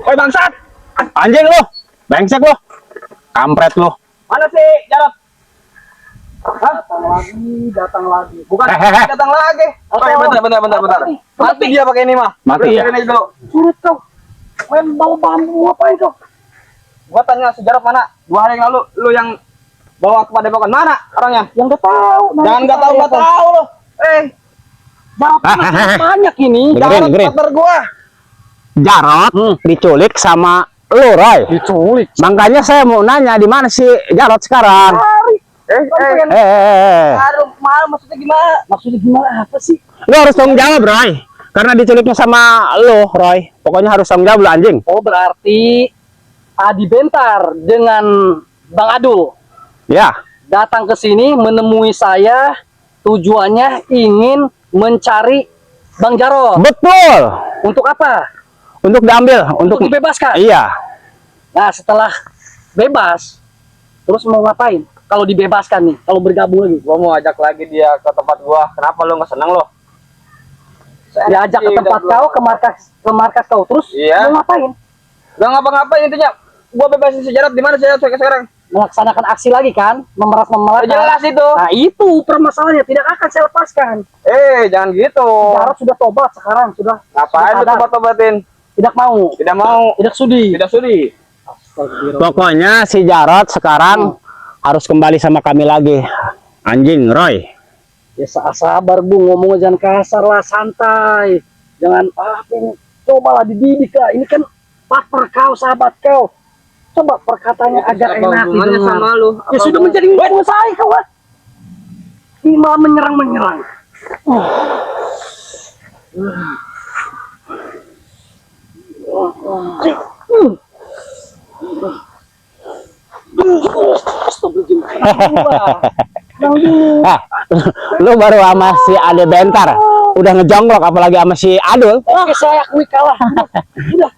Woi bangsat. Anjing lu, brengsek lu, kampret lu. Mana sih Jarot? Hah? Datang lagi. Bukan datang lagi. Oh, bentar. Mati dia pakai ini mah. Mati ya. Ini dulu. Sulit kau. Main bawa bambu apa itu? Gua tanya si Jarot mana? 2 hari yang lalu lu yang bawa ke Padepokan mana orangnya? Yang enggak tahu. Jangan enggak tahu lu. Jarot banyak ini. Dengerin. Jarot gua. Jarot diculik sama lu, Roy. Diculik. Makanya saya mau nanya di mana sih Jarot sekarang? Maksudnya gimana? Maksudnya gimana apa sih? Lu harus tanggung jawab, Roy. Karena diculiknya sama lu, Roy. Pokoknya harus tanggung jawab lu, anjing. Oh, berarti Adi Bentar dengan Bang Adul Ya. datang ke sini menemui saya, tujuannya ingin mencari Bang Jarot. Betul. Untuk apa? Untuk diambil, Untuk dibebaskan. Iya. Nah, setelah bebas, terus mau ngapain? Kalau dibebaskan nih, kalau bergabung lagi. Gua mau ajak lagi dia ke tempat gua. Kenapa lu nggak senang lo? Diajak ke tempat kau, ke markas kau, terus Iya. mau ngapain? Gak ngapa-ngapain intinya. Gua bebasin si Jarot di mana sih sekarang? Melaksanakan aksi lagi kan, memeras. Jelas itu. Nah, itu permasalahannya, tidak akan saya lepaskan. Jangan gitu. Jarot sudah tobat sekarang, sudah. Ngapain lu tobat-tobatin? Tidak mau. Tidak mau. Tidak sudi. Tidak sudi. Pokoknya si Jarot sekarang harus kembali sama kami lagi. Anjing, Roy. Ya sabar Bung, ngomongnya jangan kasar lah, santai. Jangan cobalah dididik lah. Ini kan partner kau, sahabat kau. Coba perkataannya agak enak didengar. Sama lu. Ya sudah menjadi hubungan saya kawan. Ini malah menyerang. Lu baru sama si Ade Bentar udah ngejonglok, apalagi sama si Adul. Oke, saya akui kalah. Udah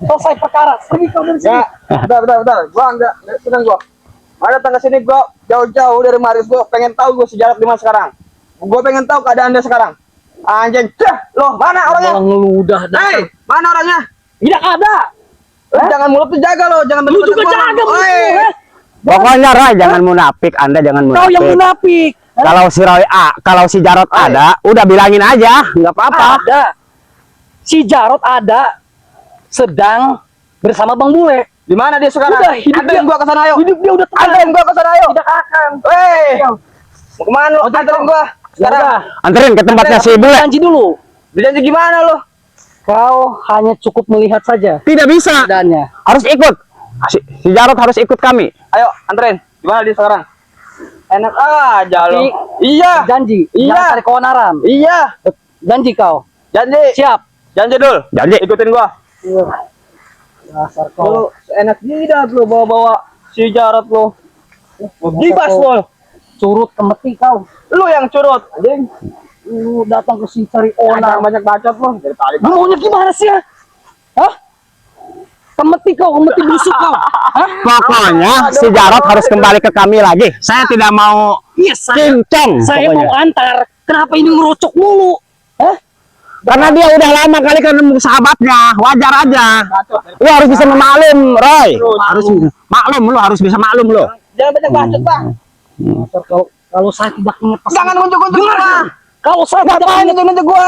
selesai perkara. Pergi kau dari sini. Bentar. Gua enggak senang gua. Ada datang ke sini gua jauh-jauh dari Maris, gua pengen tahu gua si Jarot di mana sekarang. Gua pengen tahu keadaan dia sekarang. Anjing, loh, mana orangnya? Ngeludah dah. Mana orangnya? Tidak ada. Jangan mulut tuh jaga lo, jangan Lu juga jaga mulut. Pokoknya Roy jangan munafik, Anda jangan munafik. Kau yang munafik. Kalau si Roy kalau si Jarot ada, udah bilangin aja, nggak apa-apa. Ada. Si Jarot ada sedang bersama Bang Bule. Di mana dia sekarang? Udah, hidup Anterin dia. gua ke sana ayo. Hidup dia udah tenang. Anterin gua ke sana ayo. Tidak akan. Mau kemana lu? Anterin gua. Sekarang. Anterin ke tempatnya si Bule. Janji dulu. Dijanji gimana lu? Kau hanya cukup melihat saja Tidak bisa. keadaannya. Harus ikut. Si Jarot harus ikut kami. Ayo, anterin. Di mana dia sekarang? Enak aja lo. Tapi Iya. Janji. Iya. Jangan cari keonaran. Iya. Janji kau. Janji. Siap. Janji dul. Janji. Ikutin gua. Dasar Lu kau. enak jidat lu bawa-bawa si Jarot lu. Gibas lu. Curut kemeti kau. Lu yang curut. Anjing. Lu datang ke sini cari Onar onar. banyak bacot lu. Dari tadi. Lu maunya gimana sih ya? Hah? Kemeti busuk kau. Hah? Pokoknya si Jarot harus kembali ke kami lagi. Saya tidak mau Iya, cincong. saya Pokoknya. mau antar. Kenapa ini ngerocok mulu? Hah? Karena dia udah lama kali ketemu sahabatnya, wajar aja. Lu harus bisa memaklum, Roy. Harus maklum, lu harus bisa maklum lu. Jangan banyak bacot, Bang. Dasar kalau saya tidak ingat pesan. Jangan ngunjuk-ngunjuk gua. Kalau saya tidak Ngapain ingat, nunjuk gua?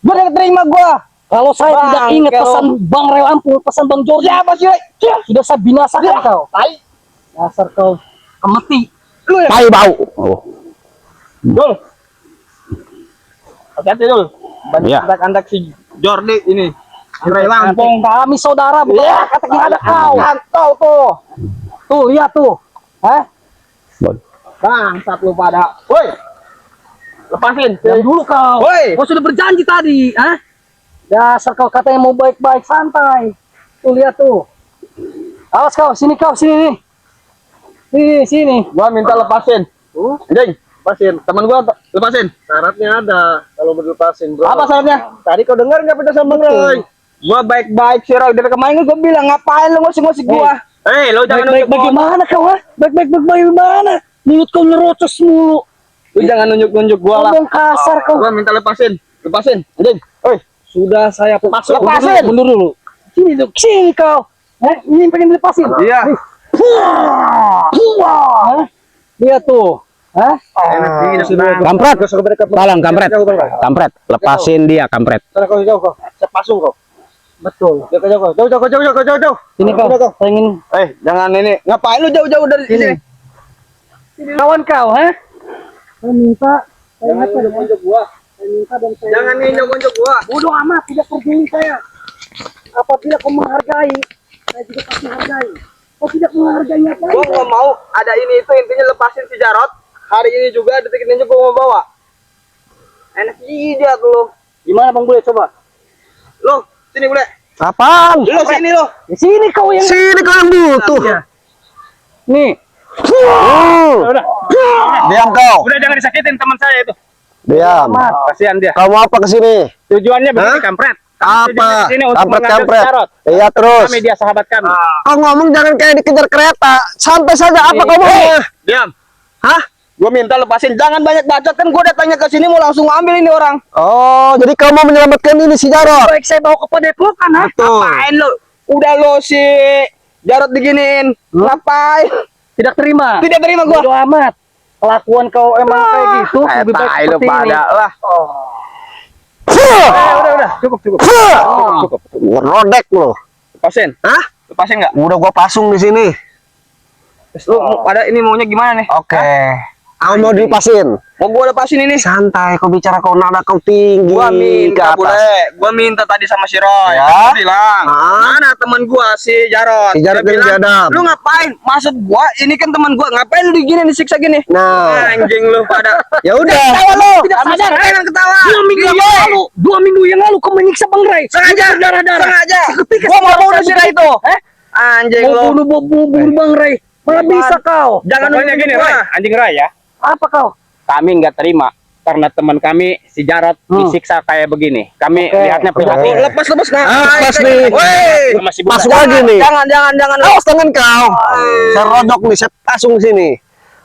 Gua udah terima gua. kalau saya Bang, tidak ingat kalau- pesan Bang Rel Ampul, pesan Bang Jordi. Siapa sih? Sudah saya binasakan kau. Tai. Dasar kau kemeti. Lu ya. Tai bau. Oh. Dul. Hati-hati dul. Banyak Iya. antek-antek si Jordi ini. Andre Lampung. Kami saudara, bukan kata-kata ada kau. Kantau tuh. Tuh, lihat tuh. Hah? Bangsat lu pada. Woi. Lepasin. Diam dulu kau. Woi. Kau sudah berjanji tadi, ah? Dasar kau katanya mau baik-baik, santai. Tuh lihat tuh. Awas kau, sini nih. Sini. Gua minta lepasin. Anjing, lepasin. Temen gua lepasin. Syaratnya ada kalau mau dilepasin, bro. Apa syaratnya? Tadi kau dengar nggak pindah sama Roy? Gua baik-baik sih Roy. Dari kemarin gua bilang ngapain lu ngusik-ngusik gua? Lu jangan Baik-baik nunjuk gua. bagaimana kau, ah? Baik-baik bagaimana? Mulut kau nyerocos mulu. Lu jangan nunjuk-nunjuk gua lah. Ngomong kasar kau. Gua minta lepasin. Lepasin. Anjing. Oi. Sudah saya Lepasin. mundur dulu. Sini dong, sini kau. Ini pengen dilepasin. Iya. Lihat tuh. Kampret. Tolong kampret. Kampret, lepasin dia kampret. Sana kau jauh kau. Saya pasung kau. Betul. Jauh. Sini kau. Pengen Jangan ini. Ngapain lu jauh-jauh dari sini? kawan kau, Saya minta. Jangan nunjuk gua. Saya minta dan saya. Jangan ninjok-ninjok gua. Bodoh amat, tidak peduli saya. Apabila kau menghargai, saya juga pasti hargai. Kau tidak menghargai apa? Gua nggak mau ada ini itu, intinya lepasin si Jarot. Hari ini juga detik ini juga gua mau bawa. Enak aja lu. Gimana Bang Bule, coba? Lu sini Bule. Apaan? Lu sini lu. Di sini kau yang. Sini kau yang butuh. Nih. Diam kau. Udah jangan disakitin teman saya itu. Diam. Kasihan dia. Kau mau apa ke sini? Tujuannya begini kampret. Apa? Sini untuk mengambil Kampret. Jarot. Iya terus. Kami dia sahabat kami. Kau ngomong jangan kayak dikejar kereta. Santai saja apa kau mau? Diam. Hah? Gua minta lepasin. Jangan banyak bacot kan gua datangnya ke sini mau langsung ambil ini orang. Oh, jadi kau mau menyelamatkan ini si Jarot? Baik saya bawa ke Padepokan, Ngapain lu? Udah lo si Jarot diginiin. Ngapain? Tidak terima. Tidak terima gua. Bodoh amat. Kelakuan kau emang kayak gitu, lebih baik Tai lu seperti ini. pada lah. Udah. Cukup. Ngerodek lo. Lepasin. Hah? Lepasin enggak? Udah gua pasung di sini. Lu pada ini maunya gimana nih? Oke. Kau mau dilepasin? Mau gua lepasin ini? Santai, kau bicara kau nada kau tinggi Gua minta ke atas. boleh. Gua minta tadi sama si Roy. Ya. Gua bilang, Hah? mana teman gua si Jarot? Si Jarot Dia dan si bilang, Adam. lu ngapain? Maksud gua ini kan teman gua. Ngapain lu digini disiksa gini? Nah, Anjing lu pada. ya udah. Ketawa lu. Tidak sadar, Jangan ketawa. 2 minggu yang lalu, 2 minggu yang lalu kau menyiksa Bang Ray. Sengaja. Darah-darah. Sengaja. Seketika Gua mau bunuh si sekarang Ray itu. Anjing Mau lu. bunuh Bang Ray. Malah bisa kau. Jangan Pokoknya gini, gua. Ray, anjing Ray ya. Apa kau? Kami nggak terima karena teman kami si Jarot disiksa kayak begini. Kami lihatnya prihatin. Lepas. Lepas nih. Woi. Masih Pas bulan. lagi nih. Jangan. Awas tangan kau. Saya rodok nih, saya pasung sini.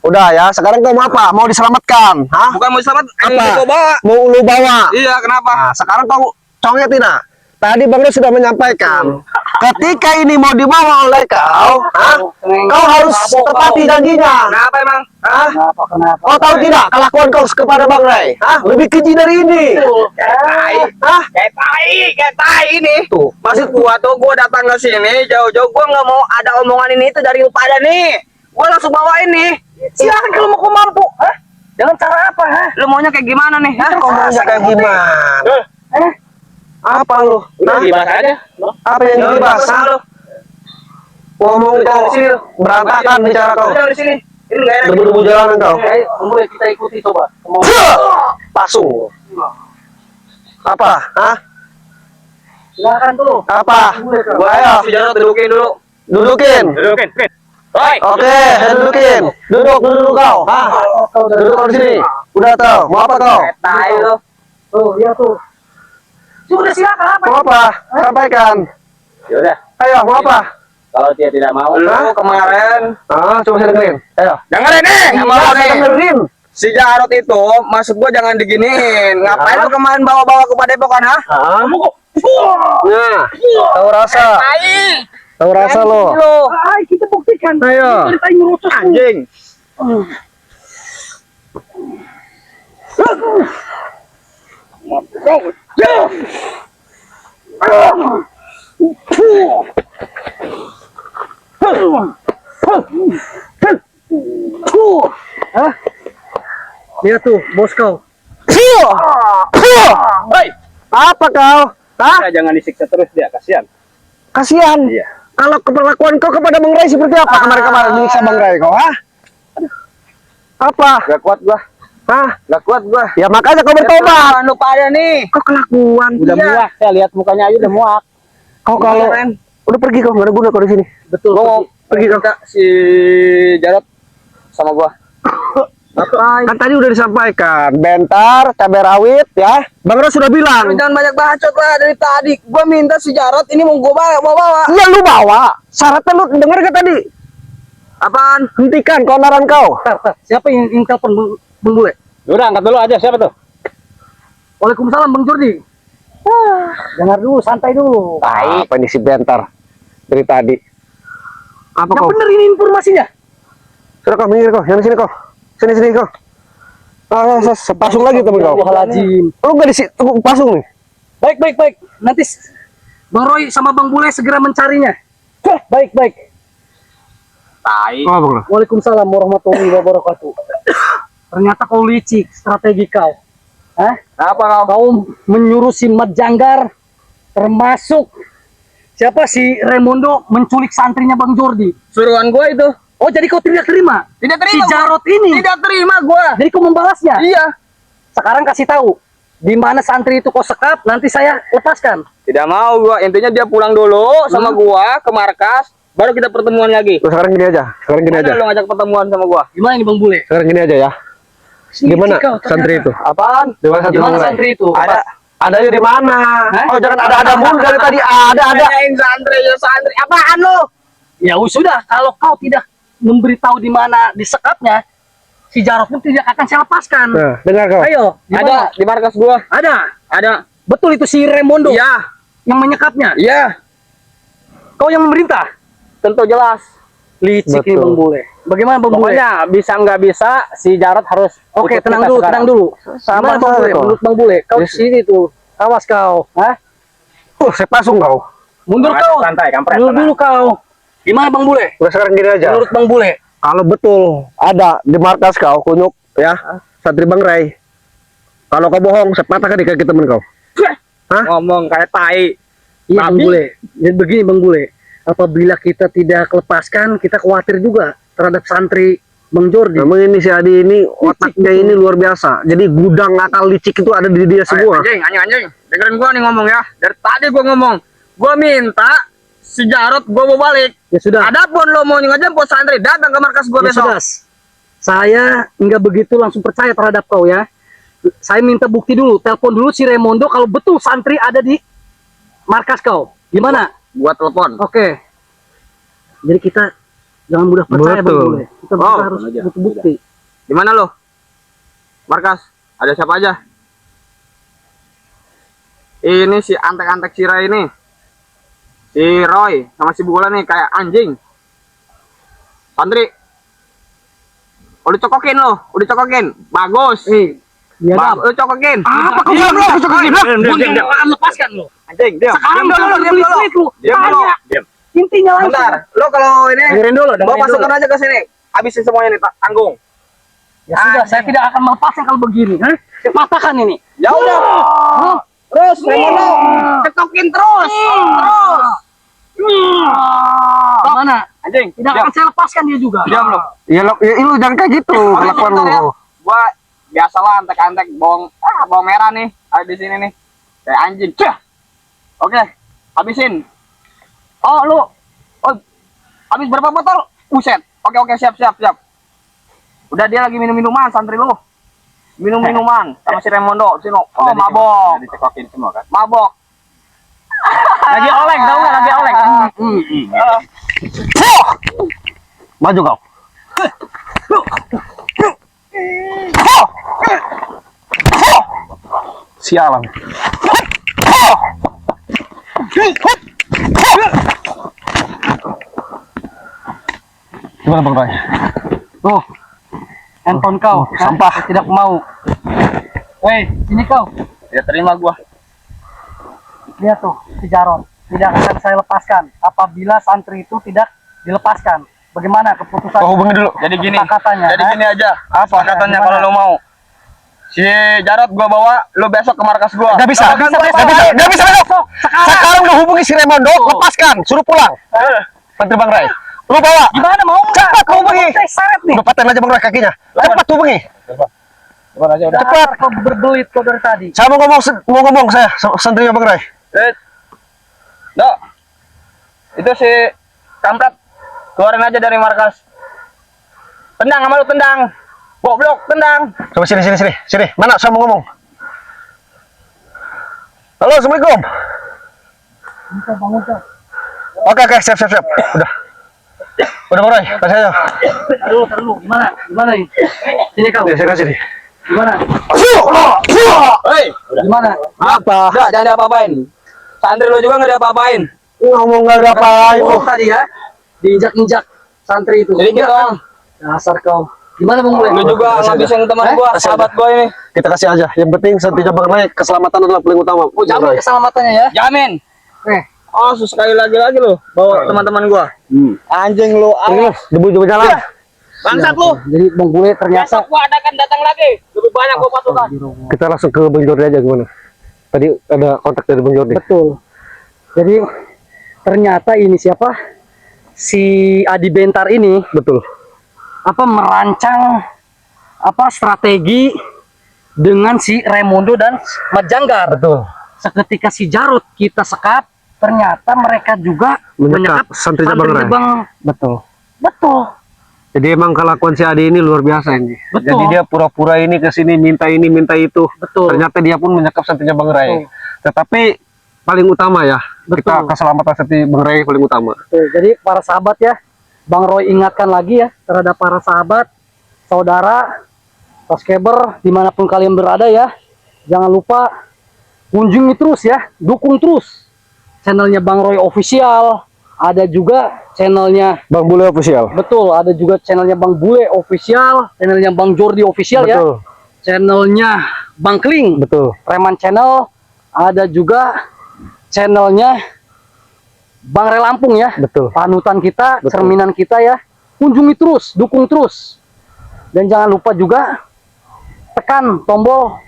Udah ya, sekarang kau mau apa? Mau diselamatkan? Hah? Bukan mau selamat. Apa? Mau gua bawa. Mau lu bawa? Iya, kenapa? Nah, sekarang kau congnya tidak? Tadi Bang Ray sudah menyampaikan, ketika ini mau dibawa oleh kau, kau harus tepati janjinya. Kenapa emang? Kenapa? Kau tahu tidak kelakuan kau kepada Bang Ray? Lebih keji dari ini. Kayak tai ini. Tuh, maksud gua tuh gua datang ke sini jauh-jauh gua nggak mau ada omongan ini itu dari lu pada nih. Gua langsung bawa ini. Silakan kalau mau kau mampu. Dengan cara apa, Lu maunya kayak gimana nih? Kau maunya kayak gimana? Apa lu? Udah dibahas aja. Apa yang dibahas? Lu. Ngomong kau berantakan bicara kau. Jangan di sini. Ini enggak enak. Debu-debu jalanan kau. Mulai kita ikuti coba. Pasung. Apa? Hah? Silakan tuh. Apa? Gua ayo si Jarot dudukin dulu. Dudukin. Dudukin. Roy. Oke, saya dudukin. Duduk kau. Hah? Duduk kau di sini. Udah tahu. Mau apa kau? Tai lu. Tuh, lihat tuh. Sudah silakan apa? Mau apa? Sampaikan. Yaudah, Ayo, mau apa? kalau dia tidak mau, Lu kemarin Coba saya dengerin. Ayo. dengerin nih. Mau saya nih. dengerin. Si Jarot itu, maksud gua jangan diginiin. Ngapain lu kemarin bawa-bawa ke Padepokan, ha? Nah, tahu rasa. Tahu rasa lo. Ayo kita buktikan. Ayo. Kita nyuruh Anjing. Lihat tuh, bos kau. Roy, Apa kau? Hah? udah jangan disiksa terus dia, kasihan. Kasihan. Iya. Kalau keperlakuan kau kepada Bang Ray seperti apa kemarin-kemarin menyiksa Bang Ray kau? Hah? Apa? Gak kuat gua. Hah? Gak kuat gua. Ya makanya kau bertobat. Lu pada nih. Kau kelakuan. Udah muak, saya lihat mukanya aja udah muak. Kau kalau udah pergi kau, nggak ada guna kau di sini. Betul. Gua mau Pergi kau. minta si Jarot sama gua. Kan tadi udah disampaikan, bentar, cabai rawit ya. Bang Ray sudah bilang. Jangan banyak bacot lah dari tadi. Gua minta si Jarot ini mau gua bawa. Ya lu bawa. Syaratnya lu dengar gak tadi? Apaan? Hentikan keonaran kau. Siapa yang telepon Bang Bule? Udah angkat dulu aja, siapa tuh? Waalaikumsalam Bang Jordi. Dengar dulu, santai dulu. Apa ini si bentar dari tadi? Apa Yang kau? bener ini informasinya. Sudah kau minggir kau, yang di sini kau. Sini kau. Pasung lagi temen kau. Astagfirullahaladzim. Lu nggak di situ pasung nih? Baik. Nanti Bang Roy sama Bang Bule segera mencarinya. Baik. Tai. Oh, bang. Waalaikumsalam warahmatullahi wabarakatuh. Ternyata kau licik strategi kau. Hah? Apa kau? Kau menyuruh si Mat Janggar, termasuk siapa si Raimundo menculik santrinya Bang Jordi. Suruhan gua itu. Oh, jadi kau tidak terima? Tidak Si terima. Jarot ini. Tidak terima gua. Jadi kau membalasnya? Iya. Sekarang kasih tahu di mana santri itu kau sekap, nanti saya lepaskan. Tidak mau gua. Intinya dia pulang dulu sama gua ke markas, baru kita pertemuan lagi. Lu sekarang gini aja. Mana lu ngajak pertemuan sama gua? Gimana nih Bang Bule? Sekarang gini aja ya. Gimana Kau, ternyata. santri itu? Apaan? Di mana santri? Gimana mulai? santri itu? Ada di mana? Hah? Oh, jangan ada mulu dari tadi. Ada. Tanyain santri ya santri. Apaan lu? Ya sudah, kalau kau tidak memberitahu di mana disekapnya, si Jarot pun tidak akan saya lepaskan. Nah, dengar kau. Ayo, di Ada mana? di markas gua. Ada. Betul Itu si Raimundo Iya. yang menyekapnya. Iya. Kau yang memerintah. Tentu jelas. Licik nih Betul. Bang Bule. Bagaimana Bang Bule? Pokoknya bisa nggak bisa si Jarot harus Oke, ikut tenang kita dulu, sekarang. tenang dulu. Sama Gimana Bang Bule? kau. Menurut Bang Bule, kau di Yes. sini tuh. Awas kau. Hah? Saya pasung kau. Mundur Nah, kau. santai, kampret, Mundur tenang. dulu kau. Gimana Bang Bule? Udah sekarang gini aja. Menurut Bang Bule? Kalau betul ada di markas kau kunyuk ya, santri Bang Ray. Kalau kau bohong, saya patahkan di kaki temen kau. Ngomong kayak tai. Iya Bang Babi. Bule. Jadi begini Bang Bule. Apabila kita tidak lepaskan, kita khawatir juga terhadap santri Bang Jordi. Memang ini si Adi ini otaknya ini luar biasa. Jadi gudang akal licik itu ada di dia semua. Anjing. Dengerin gua nih ngomong ya. Dari tadi gua ngomong. Gua minta si Jarot gua mau balik. Ya sudah. Adapun lo mau ngejemput santri, datang ke markas gua Ya besok. sudah. Saya nggak begitu langsung percaya terhadap kau ya. Saya minta bukti dulu. Telepon dulu si Raimundo kalau betul santri ada di markas kau. Gimana? Gua telepon. Oke. Jadi kita jangan mudah percaya Bang Betul. Bule. Kita Oh, harus butuh bukti. Di mana lo? Markas. Ada siapa aja? Ini si antek-antek Sira ini. Si Roy sama si Bula nih kayak anjing. Santri. Udah cokokin lo, udah cokokin. Bagus. Iya dah. Lu cokokin. Apa kau Diam bilang lo, aku cokokin? Diam, Gua diam, nggak akan lepaskan lo. Anjing, diam. Sekarang Diam jangan dulu, diam dulu. berbelit-belit lu. Diam dulu. Tanya. Diam. Intinya langsung. Bentar, lo kalau ini Dengerin dulu, bawa dengerin dulu. pasukan aja ke sini. Habisin semuanya nih, tanggung. Ya sudah, saya tidak akan melepasnya kalau begini. Hah? Saya patahkan ini. Ya udah. Hah? Terus, Remono, cetokin terus. Terus. Mana? Anjing, Tidak diam. akan saya lepaskan dia juga. Diam lo. Ya lu jangan kayak gitu Oke, kelakuan sebentar ya. lu. Gua biasalah antek-antek bawang merah nih ada di sini nih. Kayak anjing. Cah. Oke, habisin. Oh, lu. Oh, habis berapa botol? Buset. Oke, siap. Udah dia lagi minum-minuman santri lu. Minum-minuman sama si Raimundo, sini. Oh, mabok. Dicekokin semua kan? Mabok. Lagi oleng, tau nggak? Lagi oleng. Maju kau. Sialan. Gimana Bang Ray? Oh, handphone kau. Hah? sampah. Saya tidak mau. Woi, sini kau. Ya terima gua. Lihat tuh, si Jarot. Tidak akan saya lepaskan apabila santri itu tidak dilepaskan. Bagaimana keputusan? Kau hubungi dulu. Jadi gini. Kesepakatannya, Jadi ha? gini aja. Apa katanya Gimana? kalau lo mau? Si Jarot gua bawa, lo besok ke markas gua. Gak bisa. Kan Gak bisa. Sekarang udah hubungi si Raimundo, lepaskan, suruh pulang. Menteri Bang Ray. Lu bawa. Gimana mau nggak? Cepat Kau hubungi. mau saya seret nih. Udah patahin aja Bang Ray kakinya. Cepat hubungi. Cepat. Kau berbelit kau dari tadi. Saya mau ngomong saya santrinya Bang Ray. Dok. Itu si kampret keluarin aja dari markas. Tendang sama lu, tendang. Goblok, tendang. Coba sini. Mana saya mau ngomong. Halo, Assalamualaikum. Bangun kau. Oke, siap. Udah Bang Ray, kasih aja. Taruh. Gimana? Gimana nih? Sini kau. Ya, saya kasih nih. Gimana? Hei, Gimana? Apa? udah jangan diapa-apain. Santri lu juga nggak diapa-apain. Ngomong nggak ada apa-apa. Oh, tadi ya diinjak-injak santri itu. Jadi gitu. Dasar kau. Gimana Bang Bule? Lu juga ngabisin teman gua, sahabat gua ini. Kita kasih aja. Yang penting santrinya Bang Ray, keselamatan adalah paling utama. Oh, jamin keselamatannya ya. Jamin. Oh, Sekali lagi lo bawa teman-teman gua. Anjing lu, Terus debu-debu jalan. bangsat lu. jadi Bang Bule ternyata Besok gua adakan datang lagi. Lebih banyak gua pasukan. Kita langsung ke Bang Jordi aja gimana? Tadi ada kontak dari Bang Jordi. betul. Jadi ternyata ini siapa? Si Adi Bentar ini Betul. merancang strategi dengan si Raimundo dan Majanggar. Betul. Seketika si Jarod kita sekap, ternyata mereka juga Menyekap santrinya Bang Ray. Betul. Betul. Jadi emang kelakuan si Adi ini luar biasa ini. Betul. Jadi dia pura-pura ini ke sini minta ini minta itu. Betul. Ternyata dia pun menyekap santrinya Bang Ray. Betul. Tetapi paling utama ya, kita Betul. keselamatan santri Bang Ray paling utama. Tuh, jadi para sahabat ya, Bang Roy ingatkan lagi ya terhadap para sahabat, saudara, subscriber dimanapun kalian berada ya, jangan lupa kunjungi terus ya, dukung terus channelnya Bang Roy Official, ada juga channelnya Bang Bule official. betul, ada juga channelnya Bang Bule Official, channelnya Bang Jordi Official ya, Betul. channelnya Bang Kling, Betul. Preman Channel, ada juga channelnya Bang Ray Lampung ya. Betul. Panutan kita, Betul. cerminan kita ya. Kunjungi terus, dukung terus. Dan jangan lupa juga tekan tombol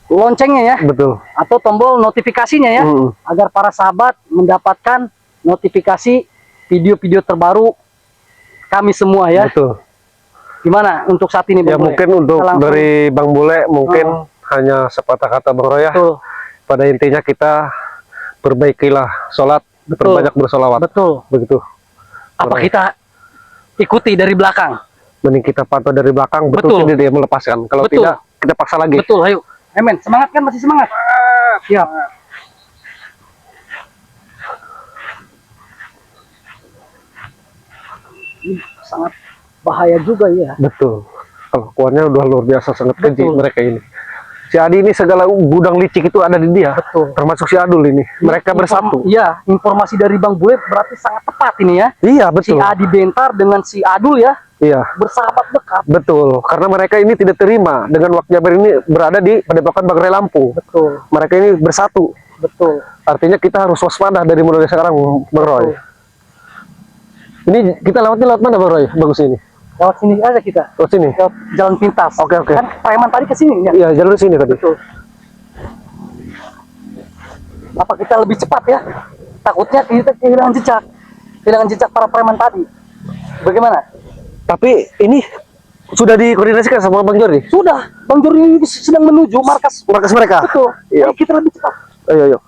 loncengnya ya, Betul. atau tombol notifikasinya ya, agar para sahabat mendapatkan notifikasi video-video terbaru kami semua ya. Betul. Gimana untuk saat ini Ya Bang Bule? mungkin untuk Kita langsung- dari Bang Bule mungkin hanya sepatah kata Bang Roy ya. Betul, Pada intinya kita perbaikilah sholat, Betul. berbanyak bersolawat. betul. Begitu. Apa kita ikuti dari belakang? Mending kita pantau dari belakang, Betul. betul dia melepaskan. Kalau Betul. tidak, kita paksa lagi. Betul, ayo. Emen, semangat kan? Masih semangat? Siap. Ini sangat bahaya juga ya. Betul. Kelakuannya udah luar biasa, sangat keji Betul. mereka ini. Si Adi ini segala gudang licik itu ada di dia. Betul. Termasuk si Adul ini. Mereka bersatu. Iya, informasi dari Bang Bule berarti sangat tepat ini ya. Iya, Si betul. Adi Bentar dengan si Adul ya, Iya, bersahabat dekat. betul. Karena mereka ini tidak terima dengan Wak Jaber ini berada di Padepokan Bang Ray Lampung. Betul, Mereka ini bersatu. betul. Artinya kita harus waspada dari mulai sekarang, Bang Roy. Ini kita lewat mana, Bang Roy? Bagus ini. Lewat sini aja kita. Lewat sini. Lewat jalan pintas. Oke, oke. Kan preman tadi ke sini ya. Iya, jalur sini tadi. Betul. Apa kita lebih cepat ya? Takutnya kita kehilangan jejak para preman tadi. Bagaimana? Tapi ini sudah dikoordinasikan sama Bang Jordi. Sudah, Bang Jordi sedang menuju markas. Markas mereka. Betul. Iya. Ayo kita lebih cepat. Ayo, ayo.